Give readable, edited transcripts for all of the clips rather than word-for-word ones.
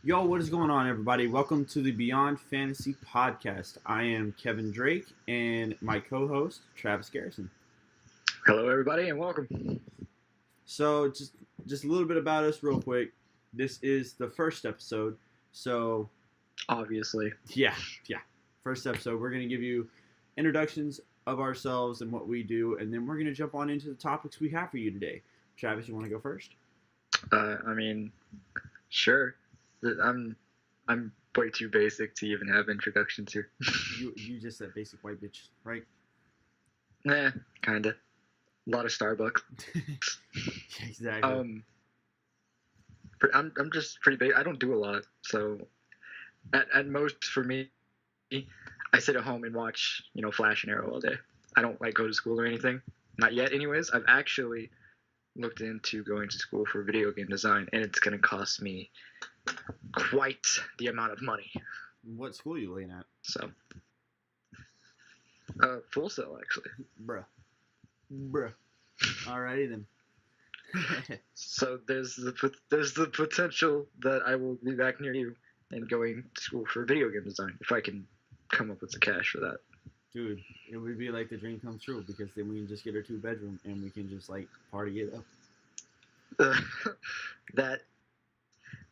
Yo, what is going on, everybody? Welcome to the Beyond Fantasy Podcast. I am Kevin Drake and my co-host Travis Garrison. Hello, everybody, and welcome. So, just a little bit about us, real quick. This is the first episode, so Obviously, yeah. First episode, we're gonna give you introductions of ourselves and what we do, and then we're gonna jump on into the topics we have for you today. Travis, you want to go first? Sure. I'm way too basic to even have introductions here. You just said basic white bitch, right? Nah, kinda. A lot of Starbucks. Yeah, exactly. I'm just pretty big. I don't do a lot, so at most for me, I sit at home and watch Flash and Arrow all day. I don't go to school or anything. Not yet, anyways. I've actually looked into going to school for video game design, and it's gonna cost me quite the amount of money. What school are you looking at? So, Full Sail, actually. Bruh. Alrighty then. So there's the potential that I will be back near you and going to school for video game design if I can come up with the cash for that. Dude, it would be like the dream come true because then we can just get a 2-bedroom and we can just party it up. That,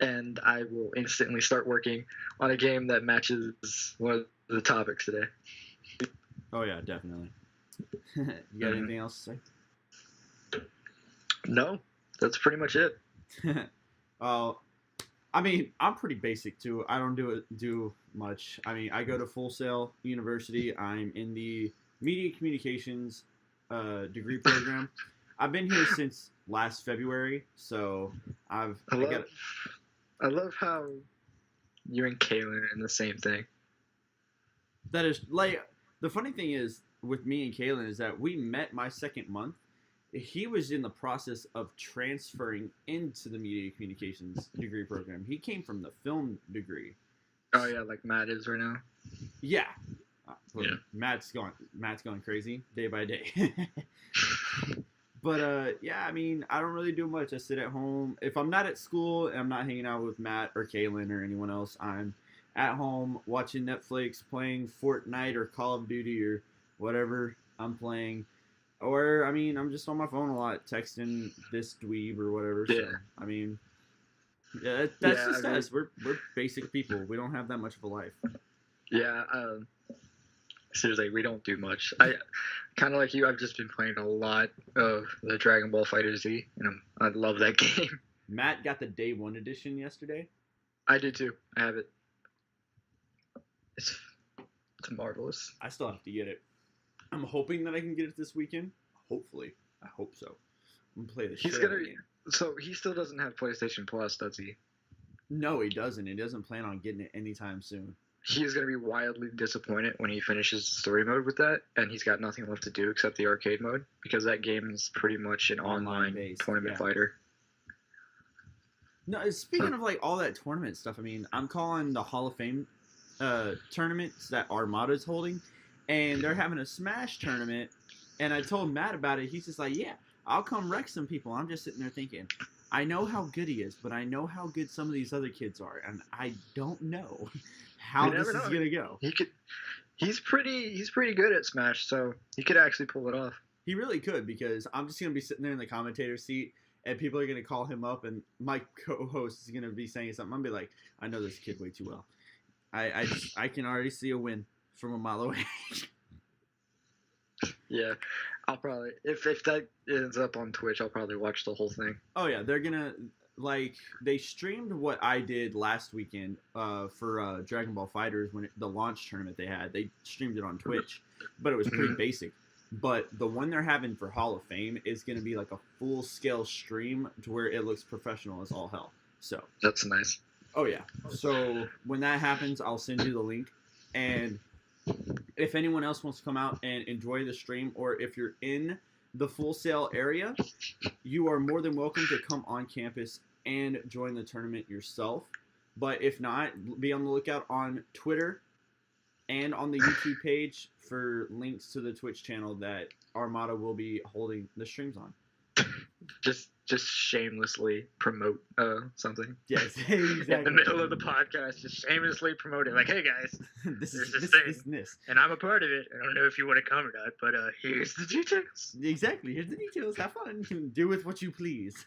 and I will instantly start working on a game that matches one of the topics today. Oh yeah, definitely. You got anything else to say? No, that's pretty much it. I mean, I'm pretty basic too. I don't do much. I mean, I go to Full Sail University. I'm in the Media Communications degree program. I've been here since last February, so I love how you and Kaylin are in the same thing. That is the funny thing is with me and Kaylin is that we met my second month. He was in the process of transferring into the Media Communications degree program. He came from the film degree. Oh yeah, like Matt is right now. Yeah. Yeah. Matt's going crazy day by day. But yeah, I mean, I don't really do much. I sit at home. If I'm not at school and I'm not hanging out with Matt or Kaylin or anyone else, I'm at home watching Netflix, playing Fortnite or Call of Duty or whatever I'm playing. Or, I mean, I'm just on my phone a lot, texting this dweeb or whatever. Yeah. So, I mean, yeah, that's just us. We're basic people. We don't have that much of a life. Yeah, seriously, we don't do much. I kind of like you. I've just been playing a lot of the Dragon Ball FighterZ, and I love that game. Matt got the Day 1 edition yesterday. I did too. I have it. It's marvelous. I still have to get it. I'm hoping that I can get it this weekend. Hopefully. I hope so. I'm going to play the shit out of the game. So he still doesn't have PlayStation Plus, does he? No, he doesn't. He doesn't plan on getting it anytime soon. He is going to be wildly disappointed when he finishes story mode with that, and he's got nothing left to do except the arcade mode, because that game is pretty much an online tournament fighter. No, speaking of all that tournament stuff, I mean, I'm calling the Hall of Fame tournaments that Armada's holding, and they're having a Smash tournament, and I told Matt about it. He's just like, yeah, I'll come wreck some people. I'm just sitting there thinking, I know how good he is, but I know how good some of these other kids are, and I don't know how this is going to go. He's pretty good at Smash, so he could actually pull it off. He really could, because I'm just going to be sitting there in the commentator seat, and people are going to call him up, and my co-host is going to be saying something. I'm going to be like, I know this kid way too well. I can already see a win from a mile away. Yeah, I'll probably if that ends up on Twitch, I'll probably watch the whole thing. Oh yeah, they're gonna they streamed what I did last weekend for Dragon Ball FighterZ when the launch tournament they had. They streamed it on Twitch, but it was pretty basic. But the one they're having for Hall of Fame is gonna be like a full scale stream to where it looks professional as all hell. So that's nice. Oh yeah. So when that happens, I'll send you the link, and if anyone else wants to come out and enjoy the stream, or if you're in the Full Sail area, you are more than welcome to come on campus and join the tournament yourself. But if not, be on the lookout on Twitter and on the YouTube page for links to the Twitch channel that Armada will be holding the streams on. just shamelessly promote something Yes, in the exactly. middle of the podcast. Just shamelessly promote it. Like, hey guys, this there's is this this thing, and this. and I'm a part of it. I don't know if you want to come or not, but here's the details. Exactly. Here's the details. Have fun. Do with what you please.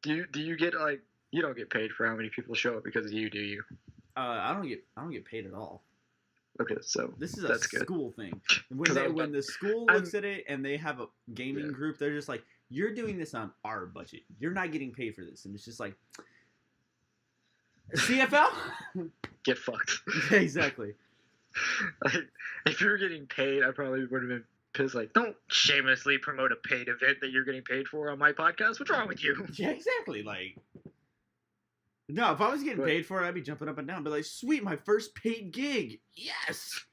Do you get like you don't get paid for how many people show up because of you, do you? I don't get paid at all. Okay, so This is a that's good. school thing. 'Cause I was When about- the school I'm- looks at it and they have a gaming Yeah. group, they're just like, "You're doing this on our budget. You're not getting paid for this." And it's just like, CFL. Get fucked. Yeah, exactly. Like, if you were getting paid, I probably would have been pissed. Like, don't shamelessly promote a paid event that you're getting paid for on my podcast. What's wrong with you? Yeah, exactly. Like, no, if I was getting But- paid for it, I'd be jumping up and down. But like, sweet, my first paid gig. Yes.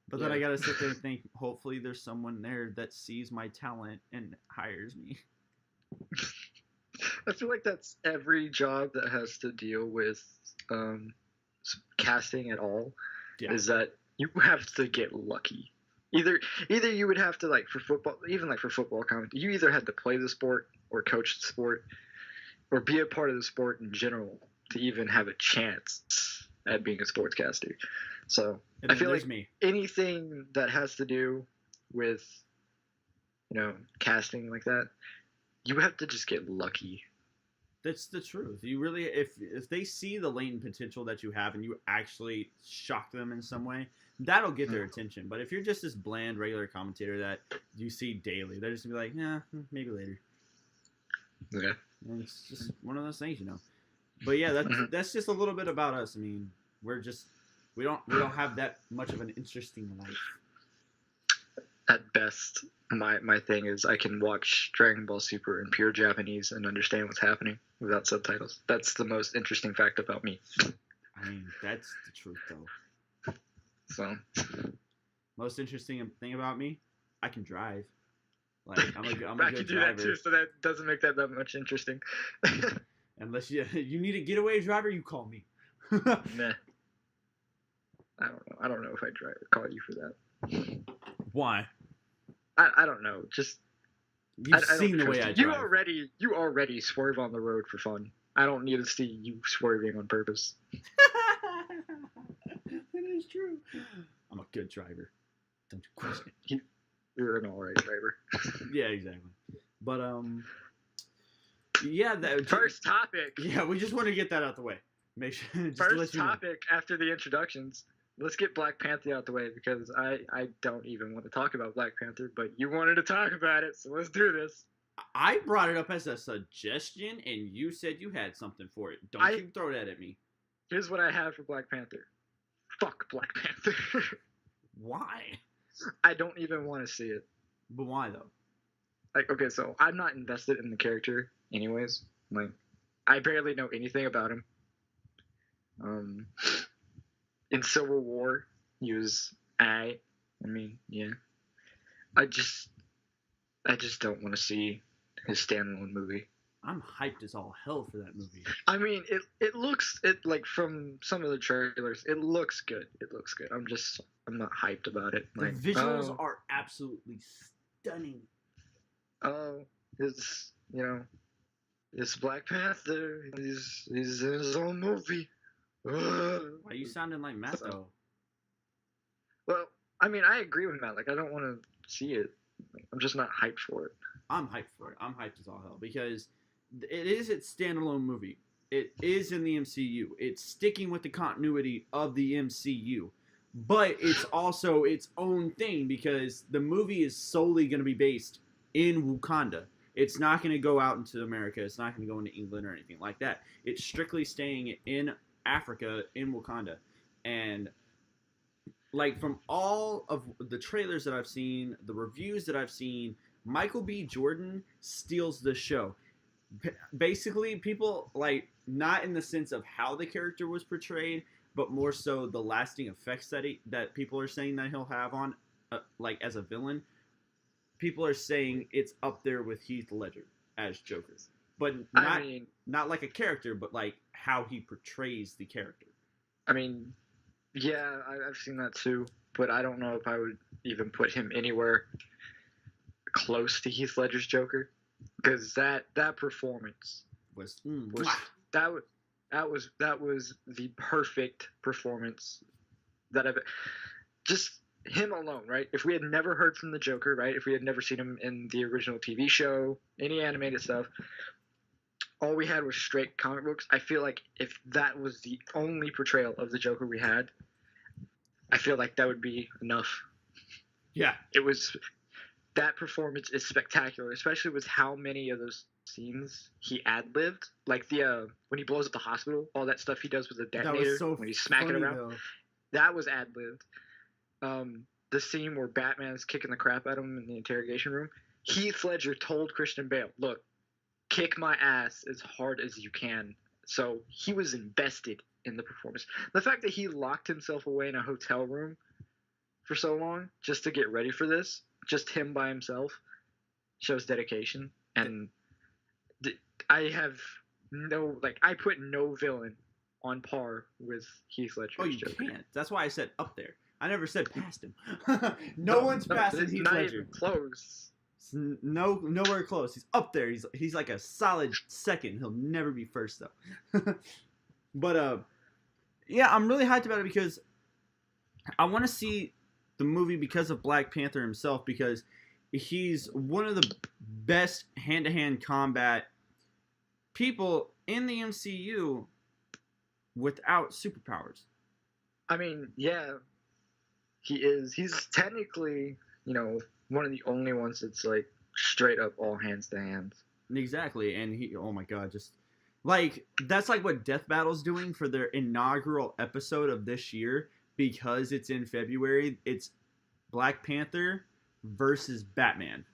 But then I Yeah. gotta sit there and think, hopefully there's someone there that sees my talent and hires me. I feel like that's every job that has to deal with casting at all. Yeah. Is that you have to get lucky. Either you would have to, like, for football, even like for football comment, you either had to play the sport or coach the sport or be a part of the sport in general to even have a chance at being a sportscaster. So And I then feel there's like me. anything that has to do with, casting like that, you have to just get lucky. That's the truth. You really, if they see the latent potential that you have and you actually shock them in some way, that'll get their attention. But if you're just this bland regular commentator that you see daily, they're just gonna be like, yeah, maybe later. Yeah. And it's just one of those things, But yeah, that's just a little bit about us. I mean, we don't have that much of an interesting life. At best, my thing is I can watch Dragon Ball Super in pure Japanese and understand what's happening without subtitles. That's the most interesting fact about me. I mean, that's the truth, though. So Most interesting thing about me, I can drive. Like I'm a I good can do driver. that too, so that doesn't make that much interesting. Unless you need a getaway driver, you call me. Meh. I don't know if I'd call you for that. Why? I don't know. Just You've I don't seen the trust way I you. drive. You already swerve on the road for fun. I don't need to see you swerving on purpose. That is true. I'm a good driver. Don't you question it. You're an alright driver. Yeah, exactly. But yeah, that First topic. Yeah, we just want to get that out the way. Make sure just to let First you know. topic after the introductions. Let's get Black Panther out the way because I don't even want to talk about Black Panther, but you wanted to talk about it, so let's do this. I brought it up as a suggestion, and you said you had something for it. Don't you throw that at me. Here's what I have for Black Panther. Fuck Black Panther. Why? I don't even want to see it. But why though? Like, okay, so I'm not invested in the character anyways. Like, I barely know anything about him. In Civil War, he was I mean, yeah. I just don't want to see his standalone movie. I'm hyped as all hell for that movie. I mean, it looks like from some of the trailers, it looks good. It looks good. I'm not hyped about it. The Like, visuals are absolutely stunning. It's it's Black Panther. He's in his own movie. Why are you sounding like Matt though? Well, I mean, I agree with Matt. Like, I don't want to see it. Like, I'm just not hyped for it. I'm hyped for it. I'm hyped as all hell because it is its standalone movie. It is in the MCU. It's sticking with the continuity of the MCU. But it's also its own thing because the movie is solely going to be based in Wakanda. It's not going to go out into America. It's not going to go into England or anything like that. It's strictly staying in Africa, in Wakanda. And like from all of the trailers that I've seen, the reviews that I've seen, Michael B. Jordan steals the show. Basically, people, like, not in the sense of how the character was portrayed, but more so the lasting effects that people are saying that he'll have on, like, as a villain. People are saying it's up there with Heath Ledger as Joker. But not like a character, but like how he portrays the character. I mean, yeah, I've seen that too, but I don't know if I would even put him anywhere close to Heath Ledger's Joker, because that performance Was was that was that was the perfect performance that I've just him alone, right? If we had never heard from the Joker, right? If we had never seen him in the original TV show, any animated stuff, all we had was straight comic books. I feel like if that was the only portrayal of the Joker we had, I feel like that would be enough. yeah. It was that performance is spectacular, especially with how many of those scenes he ad-libbed. Like the when he blows up the hospital, all that stuff he does with the That detonator was so when he's smacking funny, around. though. That was ad-libbed. The scene where Batman's kicking the crap out of him in the interrogation room. Heath Ledger told Christian Bale, "Look, kick my ass as hard as you can." So he was invested in the performance. The fact that he locked himself away in a hotel room for so long just to get ready for this, just him by himself, shows dedication. And I have no, like, I put no villain on par with Heath Ledger's Oh, you Joker. can't. That's why I said up there. I never said past him. No one's passing it's Heath not Ledger. even close. It's nowhere close. He's up there. He's like a solid second. He'll never be first though. But yeah, I'm really hyped about it because I want to see the movie because of Black Panther himself, because he's one of the best hand-to-hand combat people in the MCU without superpowers. I mean, yeah, he is. He's technically, one of the only ones that's like straight up all hands to hands. Exactly, and oh my god, just like that's like what Death Battle's doing for their inaugural episode of this year, because it's in February. It's Black Panther versus Batman.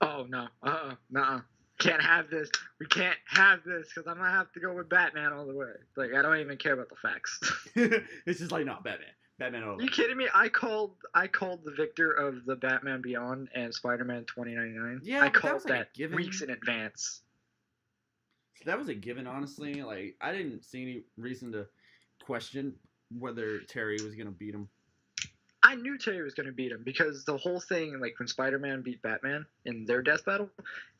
Oh no, nuh-uh. Can't have this. We can't have this because I'm gonna have to go with Batman all the way. Like, I don't even care about the facts. It's just like, no, Batman all the Are you way. kidding me? I called the victor of the Batman Beyond and Spider-Man 2099. Yeah, I but that called was like a that given. weeks in advance. That was a given, honestly. Like, I didn't see any reason to question whether Terry was gonna beat him. I knew Terry was gonna beat him because the whole thing, like when Spider-Man beat Batman in their death battle,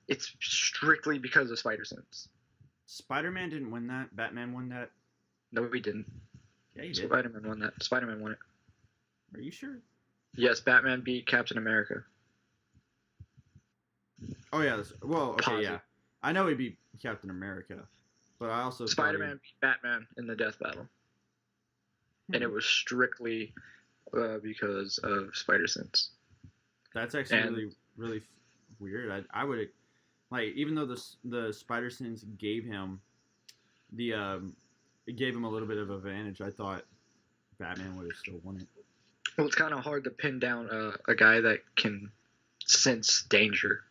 it's strictly because of Spider-Sense. Spider-Man didn't win that. Batman won that. No, he didn't. Yeah, he did. Spider-Man won that. Spider-Man won it. Are you sure? Yes, Batman beat Captain America. Oh yeah. Well, okay, Positive. yeah. I know he beat Captain America, but I also thought Spider-Man beat Batman in the death battle, and it was strictly because of Spider-Sense. That's actually and- really weird. I would like, even though the Spider-Sense gave him it gave him a little bit of advantage, I thought Batman would have still won it. Well, it's kind of hard to pin down a guy that can sense danger,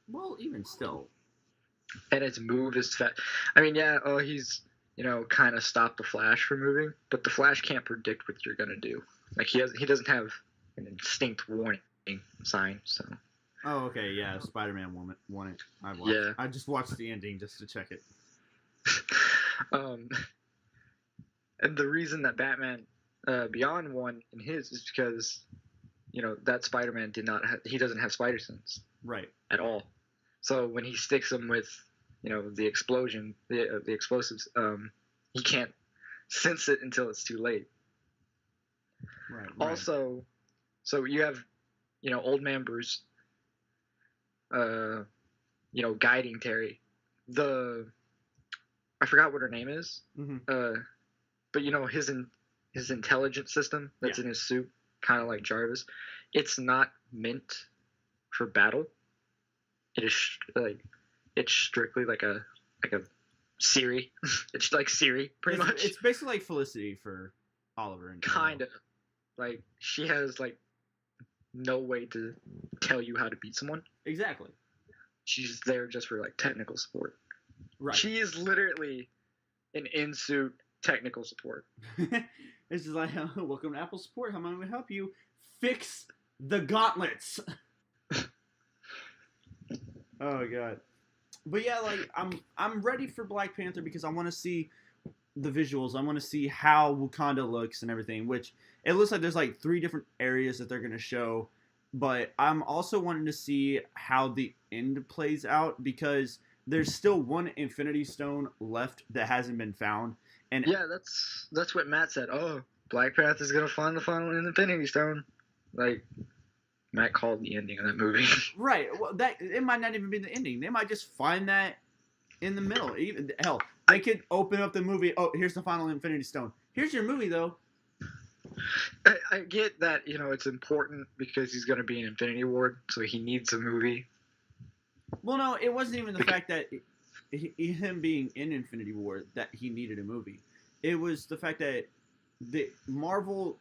Well, even still. and his move is fast. I mean, yeah, he's kind of stopped the Flash from moving, but the Flash can't predict what you're gonna do. Like he doesn't have an instinct warning sign, so. Oh, okay, yeah. Spider-Man won it. Yeah. I just watched the ending just to check it. And the reason that Batman Beyond won in his is because that Spider-Man he doesn't have spider sense Right. at all. So when he sticks him with the explosion, the explosives, he can't sense it until it's too late. Right. Also, so you have old man Bruce guiding Terry. I forgot what her name is. Mm-hmm. But his intelligence system that's in his suit, kind of like Jarvis, it's not meant for battle. It is it's strictly like a Siri. It's like Siri, pretty much. It's basically like Felicity for Oliver and Kind of. Like, she has like no way to tell you how to beat someone. Exactly. She's there just for like technical support. Right. She is literally an in-suit technical support. It's just like, welcome to Apple Support. How am I going to help you fix the gauntlets? Oh god. But yeah, like I'm ready for Black Panther because I want to see the visuals. I want to see how Wakanda looks and everything. Which it looks like there's like 3 different areas that they're going to show. but I'm also wanting to see how the end plays out because there's still one Infinity Stone left that hasn't been found, and Yeah, that's what Matt said. Oh, Black Panther's gonna find the final Infinity Stone. Like Matt called the ending of that movie. right, well, that it might not even be the ending. They might just find that in the middle. Even hell, they could open up the movie. Oh, here's the final Infinity Stone. Here's your movie, though. I get that it's important because he's gonna be in Infinity Ward, so he needs a movie. Well, no, it wasn't even the fact that him being in Infinity War that he needed a movie. It was the fact that Marvel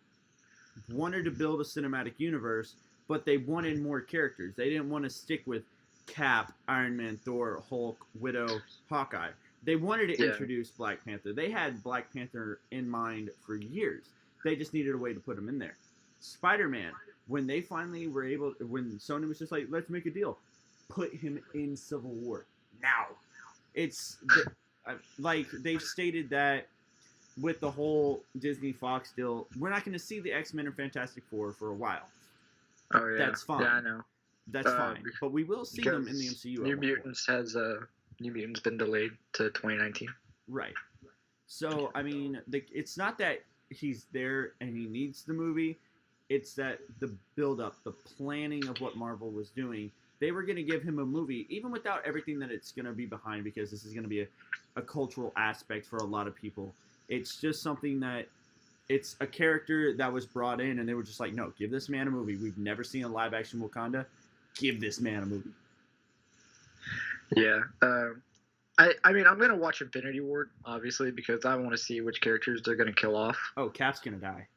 wanted to build a cinematic universe, but they wanted more characters. They didn't want to stick with Cap, Iron Man, Thor, Hulk, Widow, Hawkeye. They wanted to introduce Black Panther. They had Black Panther in mind for years. They just needed a way to put him in there. Spider-Man, when they finally were able, when Sony was just like, let's make a deal, put him in Civil War now. It's like they've stated that with the whole Disney Fox deal, we're not going to see the X-Men or Fantastic Four for a while. Oh yeah, that's fine. Yeah, I know. That's fine, but we will see them in the MCU. New Mutants been delayed to 2019. Right. So I mean, it's not that he's there and he needs the movie. It's that the build-up, the planning of what Marvel was doing. They were going to give him a movie, even without everything that it's going to be behind, because this is going to be a cultural aspect for a lot of people. It's just something that it's a character that was brought in, and they were just like, no, give this man a movie. We've never seen a live-action Wakanda. Give this man a movie. Yeah. I mean, I'm going to watch Infinity Ward, obviously, because I want to see which characters they're going to kill off. Oh, Cap's going to die.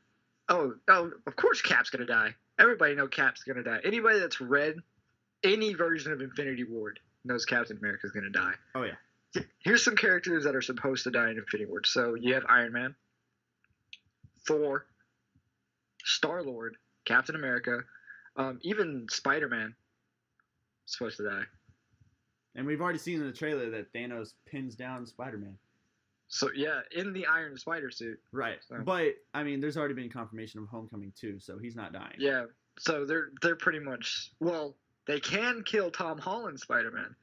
Oh, of course Cap's going to die. Everybody knows Cap's going to die. Anybody that's read any version of Infinity Ward knows Captain America's going to die. Oh, yeah. Here's some characters that are supposed to die in Infinity Ward. So you have Iron Man, Thor, Star-Lord, Captain America, even Spider-Man is supposed to die. And we've already seen in the trailer that Thanos pins down Spider-Man. So, yeah, in the Iron Spider suit. Right. So. But, I mean, there's already been confirmation of Homecoming, too, so he's not dying. Yeah. So they're pretty much... Well, they can kill Tom Holland's Spider-Man.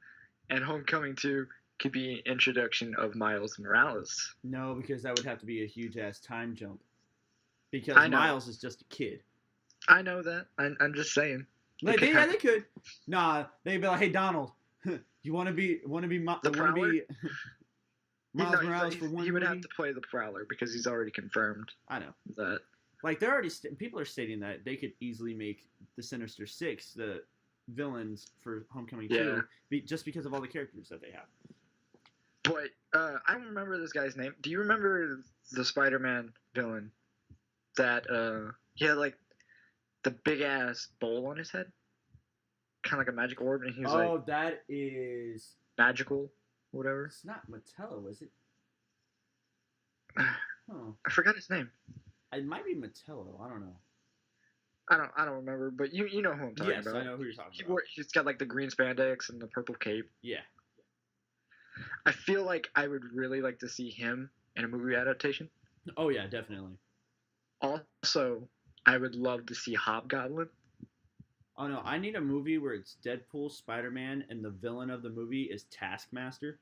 And Homecoming 2 could be introduction of Miles Morales. No, because that would have to be a huge-ass time jump. Because Miles is just a kid. I know that. I'm just saying. They could. Nah, they'd be like, hey, Donald, you want to be the Prowler? Miles Morales for one He would movie? have to play the Prowler because he's already confirmed. I know that. Like they're already people are stating that they could easily make the Sinister Six the villains for Homecoming 2 just because of all the characters that they have. But I don't remember this guy's name. Do you remember the Spider-Man villain that he had like the big ass bowl on his head, kind of like a magic orb, and he was like, that is magical. Whatever. It's not Metello, is it? I forgot his name. It might be Metello. I don't know. I don't remember, but you know who I'm talking about. Yes, I know who you're talking about. He's got like the green spandex and the purple cape. Yeah. I feel like I would really like to see him in a movie adaptation. Oh yeah, definitely. Also, I would love to see Hobgoblin. Oh no, I need a movie where it's Deadpool, Spider-Man, and the villain of the movie is Taskmaster.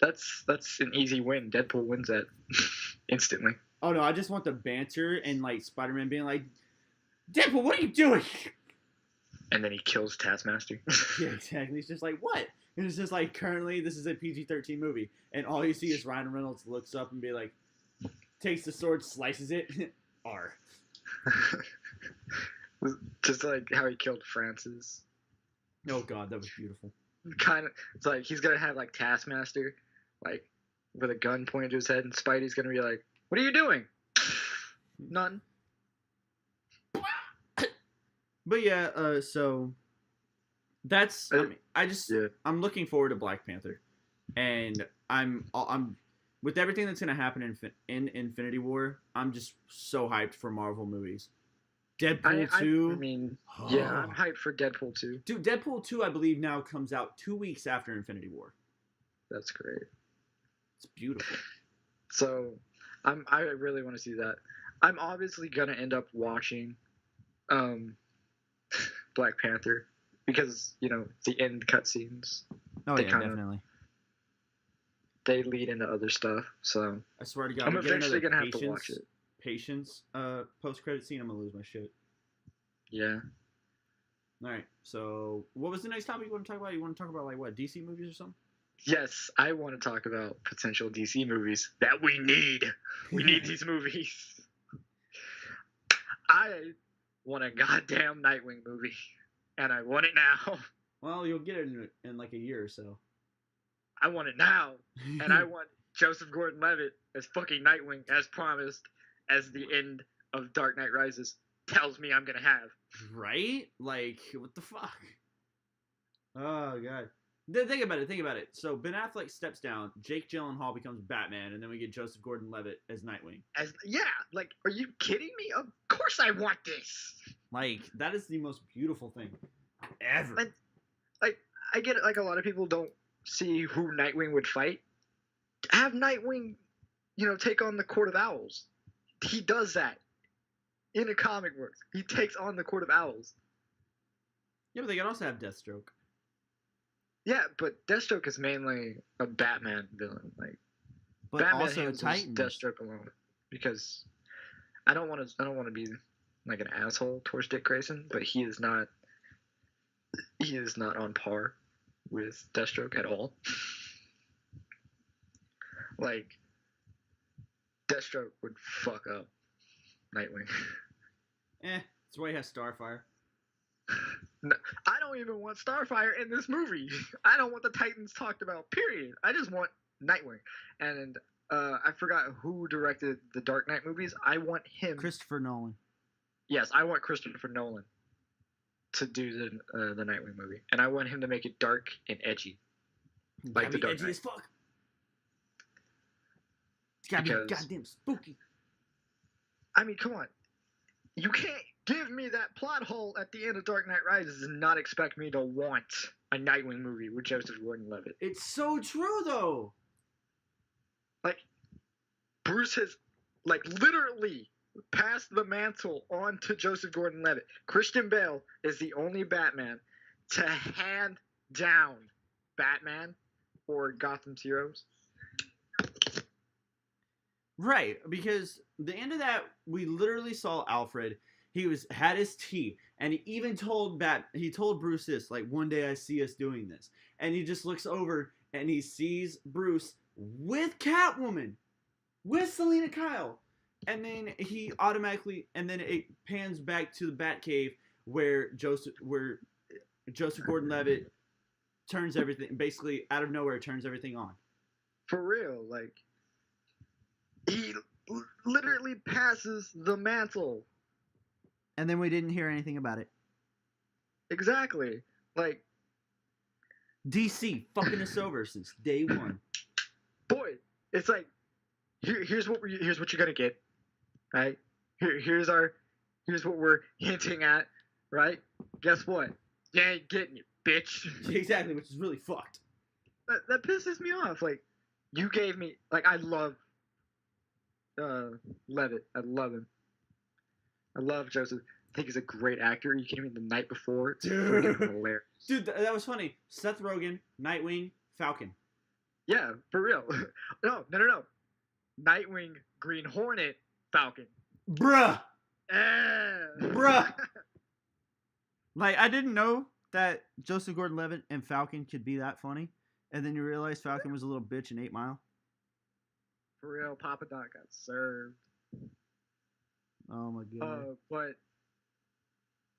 That's an easy win. Deadpool wins that instantly. Oh no, I just want the banter and like Spider-Man being like, Deadpool, what are you doing? And then he kills Taskmaster. Yeah, exactly. He's just like, what? And it's just like, currently this is a PG-13 movie, and all you see is Ryan Reynolds looks up and be like, takes the sword, slices it, R. Just like how he killed Francis. Oh god, that was beautiful. It's like he's gonna have like Taskmaster, like with a gun pointed to his head, and Spidey's gonna be like, "What are you doing?" None. But yeah, so that's. I'm looking forward to Black Panther, and I'm with everything that's gonna happen in Infinity War. I'm just so hyped for Marvel movies. Deadpool 2. I mean, yeah, I'm hyped for Deadpool 2. Dude, Deadpool 2, I believe, now comes out 2 weeks after Infinity War. That's great. It's beautiful. So, I really want to see that. I'm obviously gonna end up watching Black Panther because the end cutscenes Oh they yeah, kinda- definitely. they lead into other stuff. So I swear to God, I'm we get eventually another gonna have to watch it. Patience post credit scene. I'm gonna lose my shit. Yeah. All right. So what was the next topic you want to talk about? You want to talk about like what DC movies or something? Yes, I want to talk about potential DC movies that we need. We need these movies. I want a goddamn Nightwing movie, and I want it now. Well, you'll get it in like a year or so. I want it now, and I want Joseph Gordon-Levitt as fucking Nightwing, as promised, as the end of Dark Knight Rises tells me I'm gonna have. Right? Like, what the fuck? Oh god. Think about it. Think about it. So Ben Affleck steps down. Jake Gyllenhaal becomes Batman, and then we get Joseph Gordon-Levitt as Nightwing. Like, are you kidding me? Of course I want this. Like, that is the most beautiful thing ever. Like, I get it. Like, a lot of people don't see who Nightwing would fight. Have Nightwing, take on the Court of Owls. He does that in a comic book. He takes on the Court of Owls. Yeah, but they can also have Deathstroke. Yeah, but Deathstroke is mainly a Batman villain. Like, But Batman also handles Titans. Deathstroke alone because I don't want to be like an asshole towards Dick Grayson, but he is not on par with Deathstroke at all. Like, Deathstroke would fuck up Nightwing. That's why he has Starfire. No, I don't even want Starfire in this movie. I don't want the Titans talked about, period. I just want Nightwing. And I forgot who directed the Dark Knight movies. I want him. Christopher Nolan. Yes, I want Christopher Nolan to do the Nightwing movie. And I want him to make it dark and edgy. Like the Dark edgy Knight. as fuck. It's gotta be goddamn spooky. I mean, come on. You can't give me that plot hole at the end of Dark Knight Rises and not expect me to want a Nightwing movie with Joseph Gordon-Levitt. It's so true, though. Like, Bruce has, like, literally passed the mantle on to Joseph Gordon-Levitt. Christian Bale is the only Batman to hand down Batman or Gotham's heroes. Right, because the end of that, we literally saw Alfred. He had his tea, and he even told Bruce this, like, one day I see us doing this. And he just looks over, and he sees Bruce with Catwoman, with Selena Kyle. And then and then it pans back to the Batcave where Joseph Gordon-Levitt turns everything, basically out of nowhere, turns everything on. For real, like, he literally passes the mantle. And then we didn't hear anything about it. Exactly. Like, DC fucking us over since day one. Boy, it's like, here's what you're gonna get, right? Here's what we're hinting at, right? Guess what? You ain't getting it, bitch. Exactly, which is really fucked. That pisses me off. Like, you gave me, like, I love Levitt. I love him. I love Joseph. I think he's a great actor. You came in the night before. It's freaking hilarious. Dude, that was funny. Seth Rogen, Nightwing, Falcon. Yeah, for real. No. Nightwing, Green Hornet, Falcon. Bruh! Eh. Bruh! Like, I didn't know that Joseph Gordon-Levitt and Falcon could be that funny. And then you realize Falcon was a little bitch in 8 Mile. For real, Papa Doc got served. Oh my god. But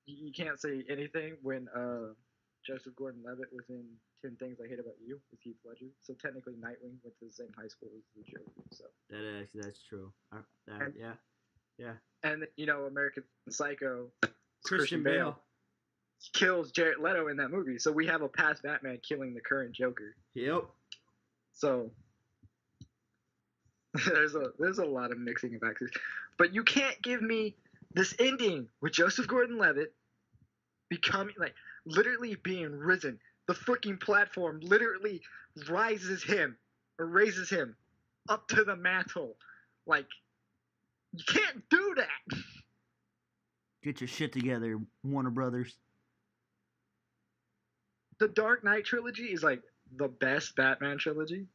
you can't say anything when Joseph Gordon-Levitt was in 10 Things I Hate About You with Heath Ledger. So technically Nightwing went to the same high school as the Joker. So That's true. Yeah. And American Psycho, Christian Bale kills Jared Leto in that movie. So we have a past Batman killing the current Joker. Yep. So there's a lot of mixing of actors. But you can't give me this ending with Joseph Gordon-Levitt becoming, like, literally being risen. The freaking platform literally raises him up to the mantle. Like, you can't do that. Get your shit together, Warner Brothers. the Dark Knight trilogy is like the best Batman trilogy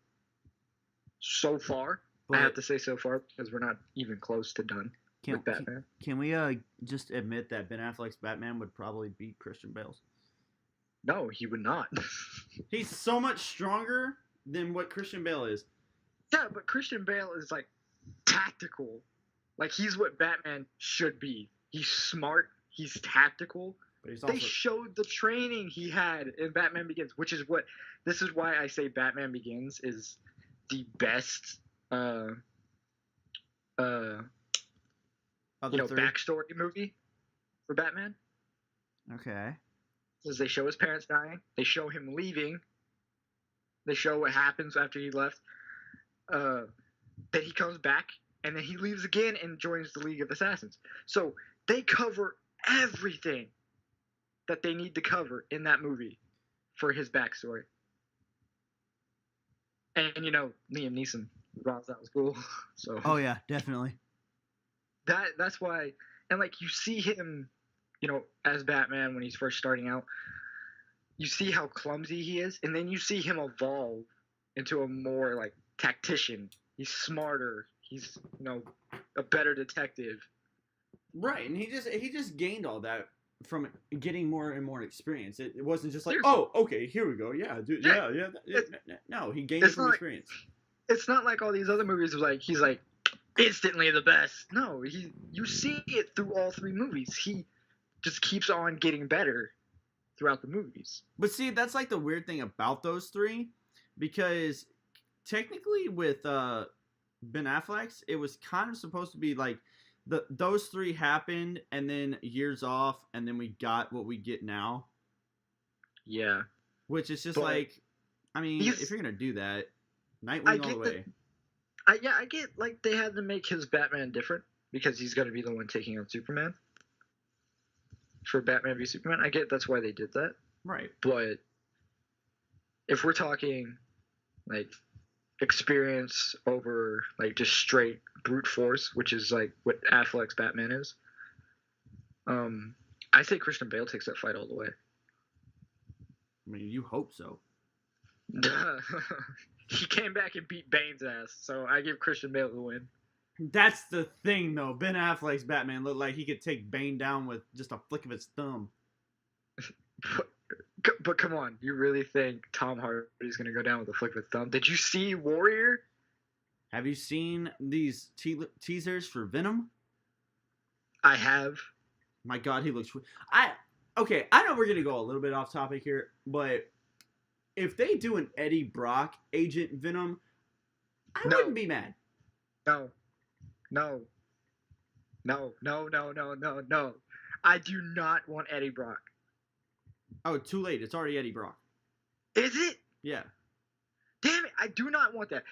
so far. I have But to say so far because we're not even close to done can, with Batman. can we just admit that Ben Affleck's Batman would probably beat Christian Bale's? No, he would not. He's so much stronger than what Christian Bale is. Yeah, but Christian Bale is like tactical. Like he's what Batman should be. He's smart. He's tactical. But he's They also showed the training he had in Batman Begins, which is what. This is why I say Batman Begins is the best. of the three. Backstory movie for Batman. Okay. Because they show his parents dying. They show him leaving. They show what happens after he left. Then he comes back, and then he leaves again and joins the League of Assassins. So they cover everything that they need to cover in that movie for his backstory. And Liam Neeson, that was cool. So Oh yeah, definitely. that's why, and like you see him, as Batman when he's first starting out, you see how clumsy he is, and then you see him evolve into a more like tactician. He's smarter. He's a better detective. Right, and he just gained all that from getting more and more experience. It wasn't just like, Seriously. oh, okay, here we go, yeah, dude, Yeah. no, he gained it It's from not like- experience. It's not like all these other movies where like he's like instantly the best. No, you see it through all three movies. He just keeps on getting better throughout the movies. But see, that's like the weird thing about those three, because technically with Ben Affleck's, it was kind of supposed to be like those three happened and then years off, and then we got what we get now, Yeah. which is just But like, I mean, he's- if you're gonna do that, I Nightwing all get the that- way. I get like they had to make his Batman different because he's gonna be the one taking on Superman. For Batman v Superman. I get that's why they did that. Right. But if we're talking like experience over like just straight brute force, which is like what Affleck's Batman is, I say Christian Bale takes that fight all the way. I mean, you hope so. He came back and beat Bane's ass, so I give Christian Bale the win. That's the thing, though. Ben Affleck's Batman looked like he could take Bane down with just a flick of his thumb. But come on, you really think Tom Hardy's gonna go down with a flick of his thumb? Did you see Warrior? Have you seen these teasers for Venom? I have. My God, he looks. Okay, I know we're gonna go a little bit off topic here, but if they do an Eddie Brock Agent Venom, I No. wouldn't be mad. No. I do not want Eddie Brock. Oh, too late. It's already Eddie Brock. Is it? Yeah. Damn it, I do not want that.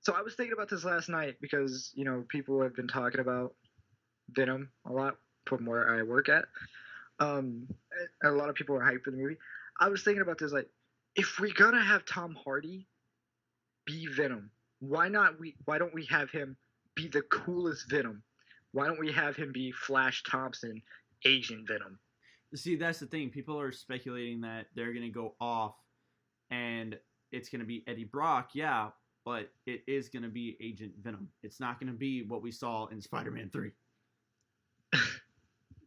So I was thinking about this last night because, people have been talking about Venom a lot from where I work at. And a lot of people are hyped for the movie. I was thinking about this, like, if we're gonna have Tom Hardy be Venom, why don't we have him be the coolest Venom? Why don't we have him be Flash Thompson, Asian Venom? See, that's the thing. People are speculating that they're gonna go off, and it's gonna be Eddie Brock. Yeah, but it is gonna be Agent Venom. It's not gonna be what we saw in Spider-Man 3.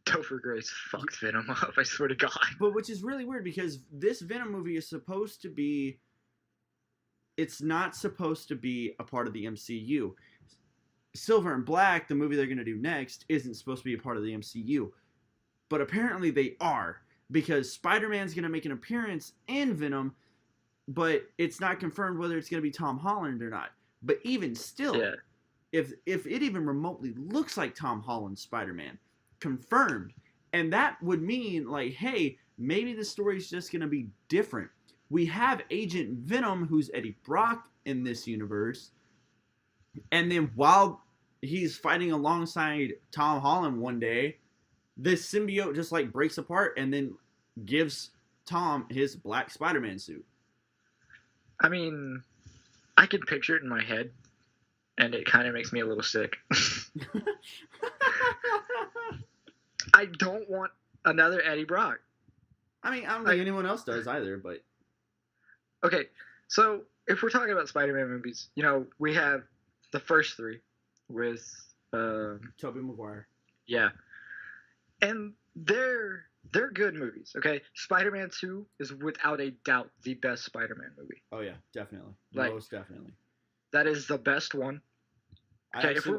Topher Grace fucked Venom up, I swear to God. But which is really weird because this Venom movie is supposed to be. It's not supposed to be a part of the MCU. Silver and Black, the movie they're going to do next, isn't supposed to be a part of the MCU. But apparently they are, because Spider-Man's going to make an appearance in Venom, but it's not confirmed whether it's going to be Tom Holland or not. But even still, Yeah. if it even remotely looks like Tom Holland's Spider-Man, confirmed, and that would mean, like, hey, maybe the story's just going to be different. We have Agent Venom, who's Eddie Brock in this universe, and then while he's fighting alongside Tom Holland one day, this symbiote just like breaks apart and then gives Tom his black Spider-Man suit. I mean, I can picture it in my head, and it kind of makes me a little sick. I don't want another Eddie Brock. I mean, I don't think anyone else does either, but Okay, so if we're talking about Spider-Man movies, we have the first three with, Tobey Maguire. yeah, and they're good movies. Okay, Spider-Man 2 is without a doubt the best Spider-Man movie. Oh yeah, definitely, Like, most definitely. That is the best one. I Okay, actually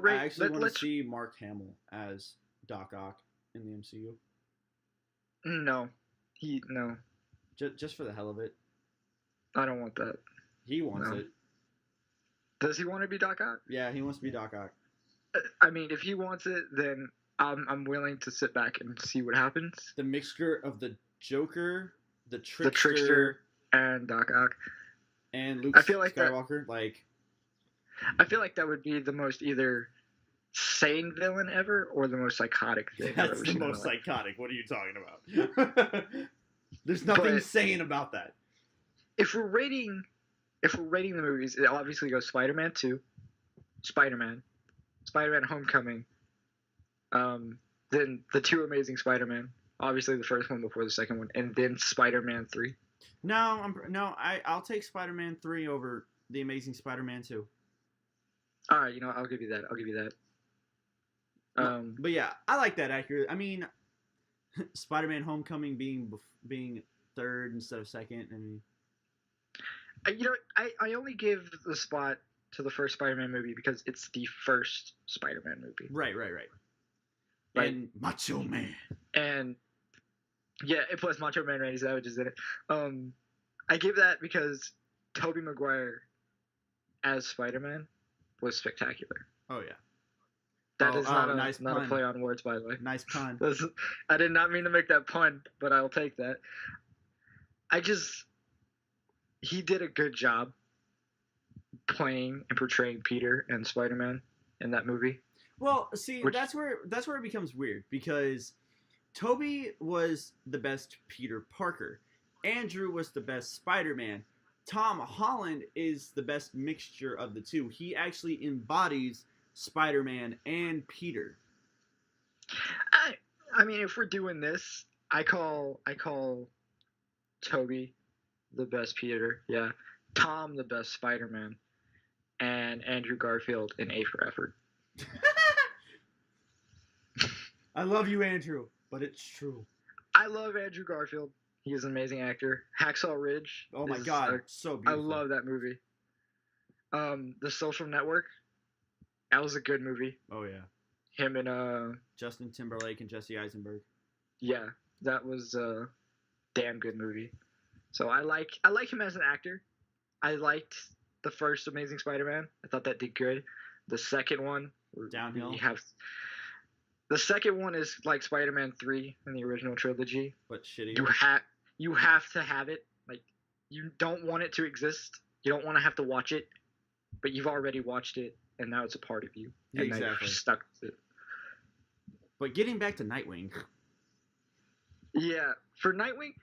want to see Mark Hamill as Doc Ock in the MCU. No, Just for the hell of it. I don't want that. He wants it. Does he want to be Doc Ock? Yeah, he wants to be Doc Ock. I mean, if he wants it, then I'm willing to sit back and see what happens. The mixture of the Joker, the Trickster, and Doc Ock, and Luke Skywalker. I feel like that would be the most either sane villain ever or the most psychotic thing. That's the most psychotic. What are you talking about? There's nothing sane about that. If we're rating the movies, it obviously goes Spider-Man 2, Spider-Man Homecoming, then the two Amazing Spider-Man, obviously the first one before the second one, and then Spider-Man 3. I'll take Spider-Man 3 over the Amazing Spider-Man 2. All right, I'll give you that. But yeah, I like that accurate. I mean, Spider-Man Homecoming being third instead of second. I mean, I only give the spot to the first Spider-Man movie because it's the first Spider-Man movie. Right. Like, and Macho Man. And yeah, it plus Macho Man Randy Savage is in it. I give that because Tobey Maguire as Spider-Man was spectacular. Oh yeah. That is not a play on words, by the way. Nice pun. I did not mean to make that pun, but I'll take that. He did a good job playing and portraying Peter and Spider-Man in that movie. Well, see, that's where it becomes weird because Tobey was the best Peter Parker. Andrew was the best Spider-Man. Tom Holland is the best mixture of the two. He actually embodies Spider-Man and Peter. I mean, if we're doing this, I call Tobey the best Peter, yeah. Tom the best Spider-Man, and Andrew Garfield an A for effort. I love you, Andrew, but it's true. I love Andrew Garfield. He is an amazing actor. Hacksaw Ridge. Oh my God, so beautiful. I love that movie. The Social Network. That was a good movie. Oh yeah. Him and Justin Timberlake and Jesse Eisenberg. Yeah, that was a damn good movie. So I like him as an actor. I liked the first Amazing Spider-Man. I thought that did good. The second one, downhill. The second one is like Spider-Man 3 in the original trilogy. But shitty. You have to have it. Like, you don't want it to exist. You don't want to have to watch it, but you've already watched it, and now it's a part of you. And exactly. now you're stuck with it. But getting back to Nightwing. Yeah, for Nightwing,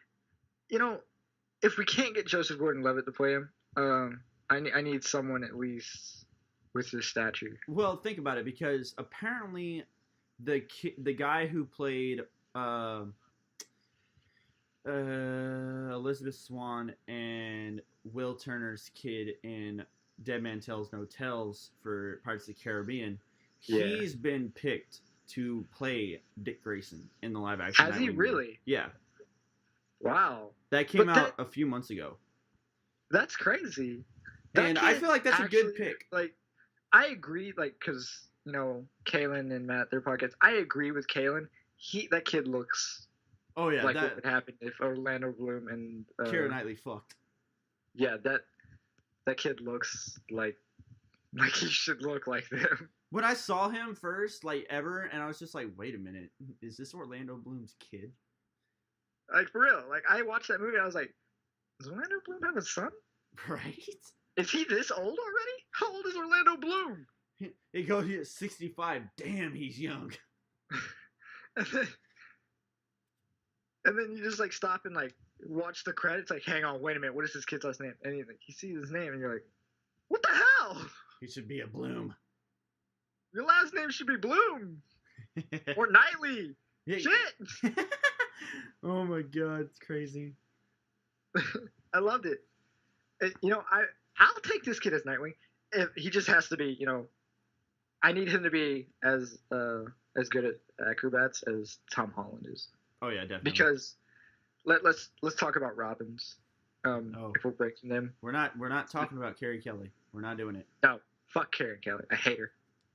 if we can't get Joseph Gordon-Levitt to play him, I need someone at least with his stature. Well, think about it, because apparently the guy who played Elizabeth Swann and Will Turner's kid in Dead Man Tells No Tales for Pirates of the Caribbean, he's been picked to play Dick Grayson in the live action. Has he really? Movie. Yeah. Wow. That came out a few months ago. That's crazy. And I feel like that's a good pick. Like, I agree, because, Kalen and Matt, their podcasts, I agree with Kalen. That kid looks like what would happen if Orlando Bloom and Keira Knightley fucked. Yeah, that kid looks like he should look like them. When I saw him first, ever, and I was just like, wait a minute, is this Orlando Bloom's kid? Like, for real. Like, I watched that movie, and I was like, does Orlando Bloom have a son? Right? Is he this old already? How old is Orlando Bloom? He goes, he's 65. Damn, he's young. and then you just, stop and, watch the credits. Like, hang on, wait a minute. What is this kid's last name? And you see his name, and you're like, what the hell? He should be a Bloom. Your last name should be Bloom. Or Knightley. Yeah. Shit. Oh my god, it's crazy. I loved it. I'll take this kid as Nightwing. If he just has to be, I need him to be as good at acrobats as Tom Holland is. Oh yeah, definitely. Because let's talk about Robins. If we're breaking them, we're not talking about Carrie Kelly. We're not doing it. No, fuck Karen Kelly. I hate her.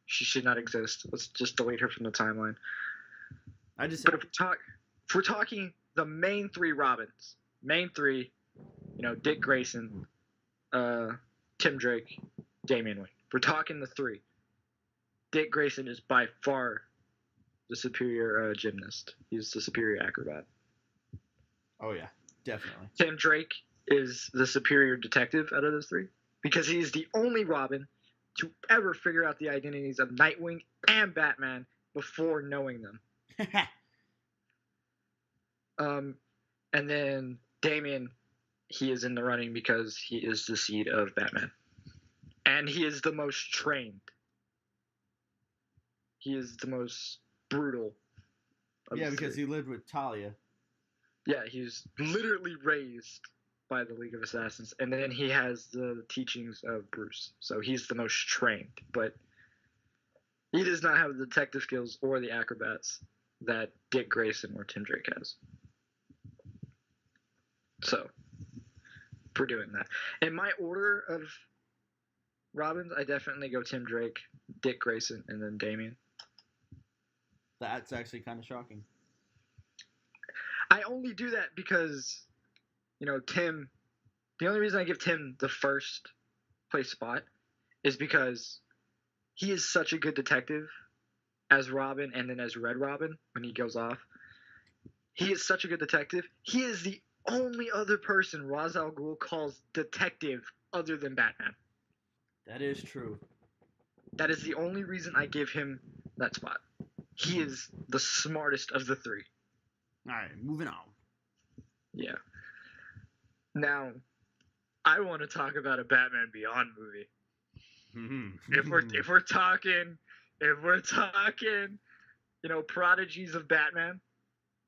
She should not exist. Let's just delete her from the timeline. But if we're talking the main three Robins, Dick Grayson, Tim Drake, Damian Wayne. If we're talking the three, Dick Grayson is by far the superior gymnast. He's the superior acrobat. Oh yeah, definitely. Tim Drake is the superior detective out of those three because he's the only Robin to ever figure out the identities of Nightwing and Batman before knowing them. And then Damian, he is in the running because he is the seed of Batman. And he is the most trained. He is the most brutal. Yeah, because he lived with Talia. Yeah, he's literally raised by the League of Assassins. And then he has the teachings of Bruce. So he's the most trained. But he does not have the detective skills or the acrobats that Dick Grayson or Tim Drake has. So, we're doing that. In my order of Robins, I definitely go Tim Drake, Dick Grayson, and then Damian. That's actually kind of shocking. I only do that because, Tim, the only reason I give Tim the first place spot is because he is such a good detective as Robin and then as Red Robin when he goes off. He is such a good detective. He is the only other person Ra's al Ghul calls detective other than Batman. That is true. That is the only reason I give him that spot. He is the smartest of the three. All right, moving on. Yeah. Now, I want to talk about a Batman Beyond movie. Mm-hmm. If we're talking, prodigies of Batman,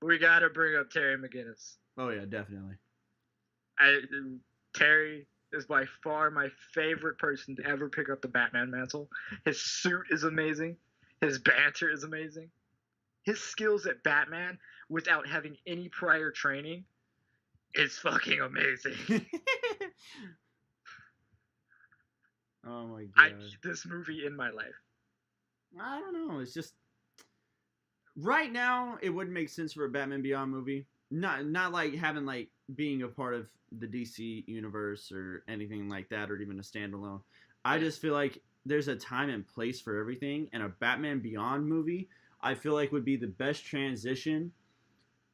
we gotta bring up Terry McGinnis. Oh yeah, definitely. Terry is by far my favorite person to ever pick up the Batman mantle. His suit is amazing. His banter is amazing. His skills at Batman without having any prior training is fucking amazing. Oh my god. I need this movie in my life. I don't know. It's just right now it wouldn't make sense for a Batman Beyond movie. Not like having like being a part of the DC universe or anything like that, or even a standalone. I just feel like there's a time and place for everything, and a Batman Beyond movie I feel like would be the best transition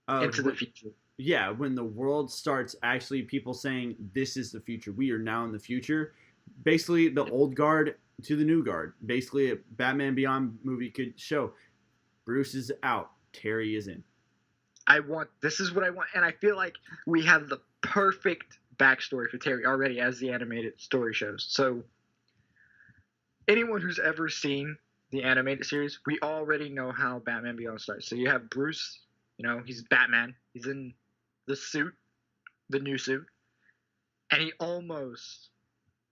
into the future. Yeah, when the world starts actually people saying this is the future. We are now in the future. Basically, the old guard to the new guard. Basically, a Batman Beyond movie could show Bruce is out, Terry is in. This is what I want, and I feel like we have the perfect backstory for Terry already as the animated story shows. So, anyone who's ever seen the animated series, we already know how Batman Beyond starts. So you have Bruce, he's Batman. He's in the suit, the new suit, and he almost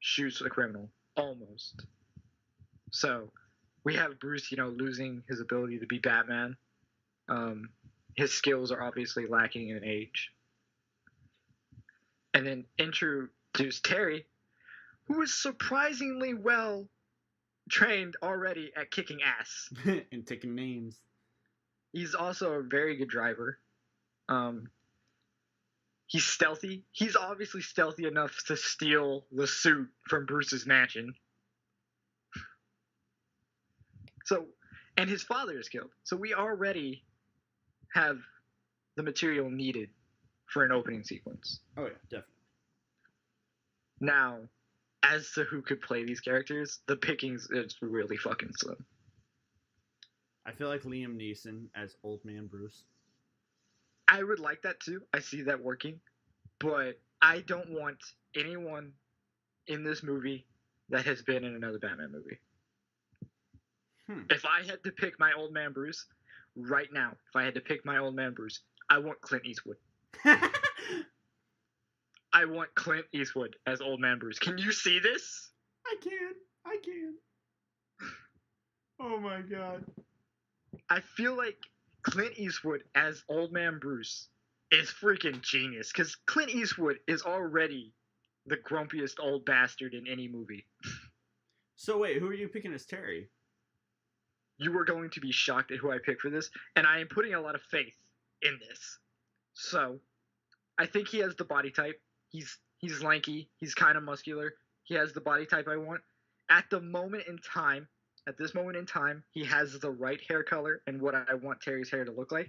shoots a criminal. Almost. So we have Bruce, losing his ability to be Batman. His skills are obviously lacking in age. And then introduce Terry, who is surprisingly well trained already at kicking ass. And taking names. He's also a very good driver. He's stealthy. He's obviously stealthy enough to steal the suit from Bruce's mansion. So, and his father is killed. So we already have the material needed for an opening sequence. Oh yeah, definitely. Now, as to who could play these characters, the pickings is really fucking slim. I feel like Liam Neeson as Old Man Bruce. I would like that too. I see that working. But I don't want anyone in this movie that has been in another Batman movie. If I had to pick my Old Man Bruce, right now, if I had to pick my Old Man Bruce, I want Clint Eastwood. I want Clint Eastwood as Old Man Bruce. Can you see this? I can. Oh my god. I feel like Clint Eastwood as Old Man Bruce is freaking genius because Clint Eastwood is already the grumpiest old bastard in any movie. So wait, who are you picking as Terry? You were going to be shocked at who I picked for this, and I am putting a lot of faith in this. So, I think he has the body type. He's lanky. He's kind of muscular. He has the body type I want. At this moment in time, he has the right hair color and what I want Terry's hair to look like.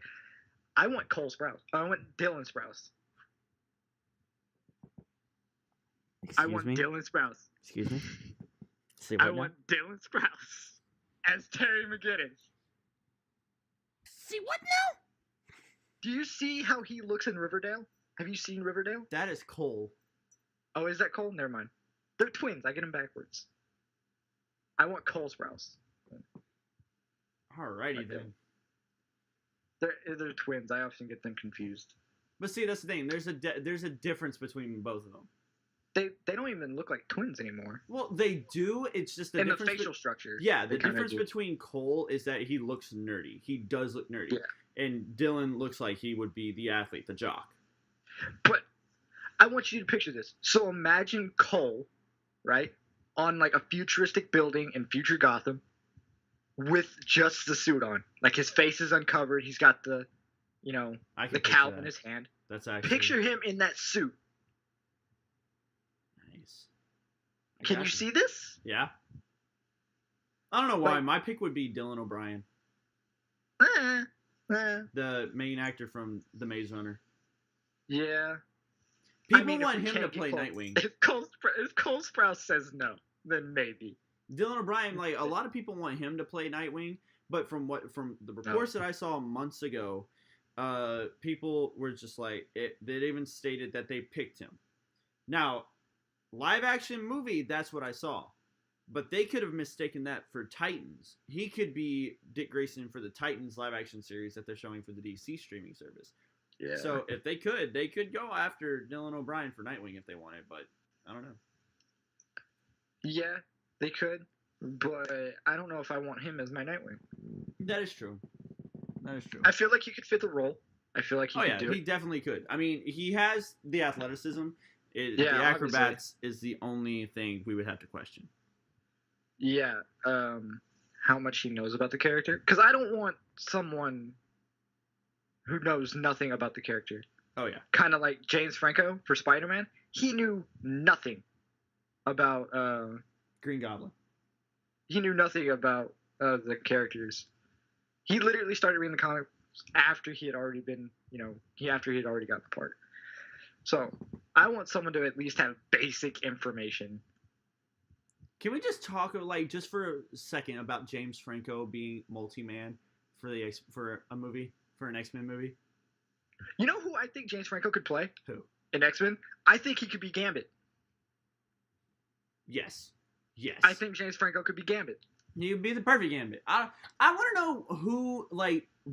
I want Cole Sprouse. I want Dylan Sprouse. Dylan Sprouse. Excuse me? I want Dylan Sprouse as Terry McGinnis. See what now? Do you see how he looks in Riverdale? Have you seen Riverdale? That is Cole. Oh, is that Cole? Never mind. They're twins. I get them backwards. I want Cole Sprouse. Alrighty Okay. then. They're twins. I often get them confused. But see, that's the thing. There's a difference between both of them. They don't even look like twins anymore. Well, they do. It's just the In the difference. facial structure. Yeah, the they kinda difference do. between Cole is that he looks nerdy. He does look nerdy. Yeah. And Dylan looks like he would be the athlete, the jock. But I want you to picture this. So imagine Cole, right, on like a futuristic building in future Gotham with just the suit on. Like his face is uncovered. He's got the, I can the picture cowl that. in his hand. That's actually Picture him in that suit. nice. Can you see this? Yeah. I don't know why. Like- My pick would be Dylan O'Brien, Eh. the main actor from The Maze Runner. Yeah. People I mean, if want we him to can't get play Cole- Nightwing. If Cole Sprouse says no, then maybe. Dylan O'Brien, like a lot of people want him to play Nightwing, but from the reports that I saw months ago, people were just like they even stated that they picked him. Now, live action movie, that's what I saw, but they could have mistaken that for Titans. He could be Dick Grayson for the Titans live action series that they're showing for the DC streaming service. Yeah. So if they could go after Dylan O'Brien for Nightwing if they wanted, but I don't know. Yeah, they could, but I don't know if I want him as my Nightwing. That is true. That is true. I feel like he could fit the role. I feel like he Oh could yeah, do he it. definitely could. I mean, he has the athleticism. Yeah, the obviously. acrobats is the only thing we would have to question. Yeah. How much he knows about the character? Because I don't want someone who knows nothing about the character. Oh yeah. Kind of like James Franco for Spider-Man. He knew nothing about. Green Goblin. He knew nothing about the characters. He literally started reading the comics after he had already been, after he had already got the part. So I want someone to at least have basic information. Can we just talk just for a second about James Franco being multi-man for a movie, for an X-Men movie? You know who I think James Franco could play? Who? In X-Men? I think he could be Gambit. Yes. Yes. I think James Franco could be Gambit. You'd be the perfect Gambit. I want to know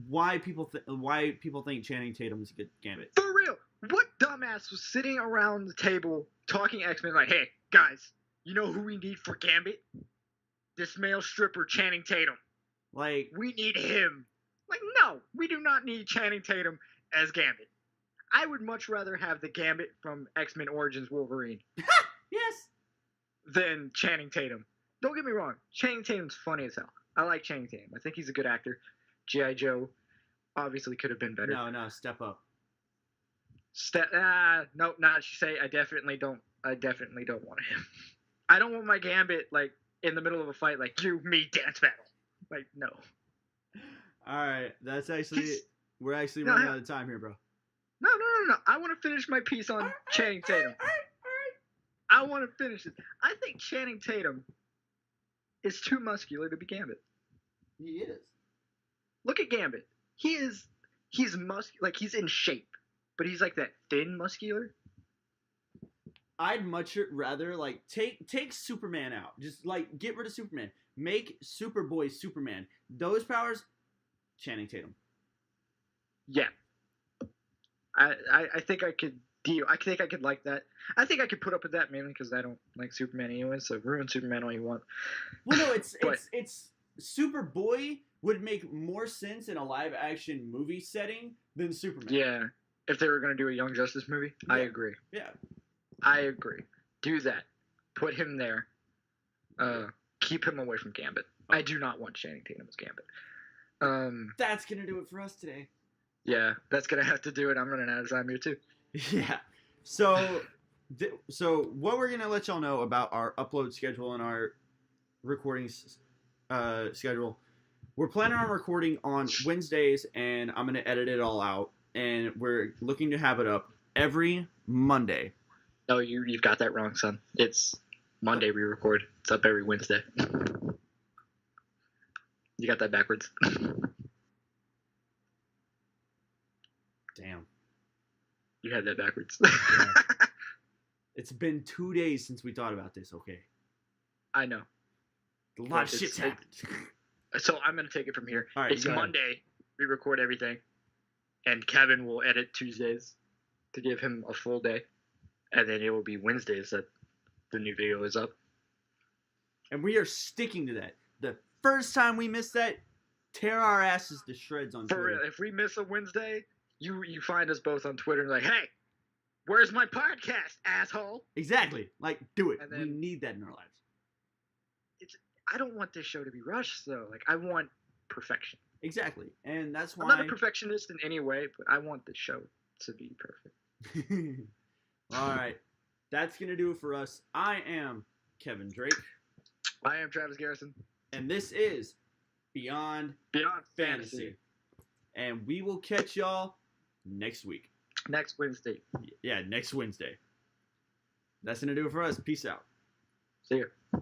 why people think Channing Tatum is a good Gambit. For real. What dumbass was sitting around the table talking X-Men like, hey, guys, you know who we need for Gambit? This male stripper, Channing Tatum. Like, We need him. Like, no, we do not need Channing Tatum as Gambit. I would much rather have the Gambit from X-Men Origins Wolverine yes. than Channing Tatum. Don't get me wrong. Channing Tatum's funny as hell. I like Channing Tatum. I think he's a good actor. G.I. Joe obviously could have been better. No, step up. Nope, not she say. I definitely don't want him. I don't want my Gambit like in the middle of a fight, like you, me, dance battle. Like no. All right, that's actually we're actually No, running out of time here, bro. No. I want to finish my piece on Channing Tatum. All right. I want to finish it. I think Channing Tatum is too muscular to be Gambit. He is. Look at Gambit. He's like he's in shape, but he's like that thin muscular. I'd much rather take Superman out. Just get rid of Superman. Make Superboy Superman. Those powers, Channing Tatum. Yeah. I think I could deal. I think I could like that. I think I could put up with that mainly because I don't like Superman anyway. So ruin Superman all you want. Well, no, it's But- it's Superboy would make more sense in a live action movie setting than Superman. Yeah, if they were gonna do a Young Justice movie, I Yeah. agree. Yeah. I agree. Do that. Put him there. Keep him away from Gambit. I do not want Channing Tatum as Gambit. That's gonna do it for us today. Yeah, that's gonna have to do it. I'm running out of time here too. Yeah. So, so what we're gonna let y'all know about our upload schedule and our recording schedule. We're planning on recording on Wednesdays, and I'm gonna edit it all out. And we're looking to have it up every Monday. No, you've got that wrong, son. It's Monday we record. It's up every Wednesday. You got that backwards. Damn. You had that backwards. It's been 2 days since we thought about this. Okay. I know. A lot of It's- shit's happened. So I'm gonna take it from here. All right, It's go ahead. Monday. We record everything, and Kevin will edit Tuesdays to give him a full day, and then it will be Wednesdays that the new video is up. And we are sticking to that. The first time we miss that, tear our asses to shreds on For Twitter. real, if we miss a Wednesday, you find us both on Twitter and like, hey, where's my podcast, asshole? Exactly. Like, do it. And We then- need that in our lives. I don't want this show to be rushed, though. Like, I want perfection. Exactly. And that's I'm why. not a perfectionist in any way, but I want the show to be perfect. All right. That's going to do it for us. I am Kevin Drake, I am Travis Garrison. and this is Beyond Beyond Fantasy. Fantasy. And we will catch y'all next week. Next Wednesday. Yeah, next Wednesday. That's going to do it for us. Peace out. See ya.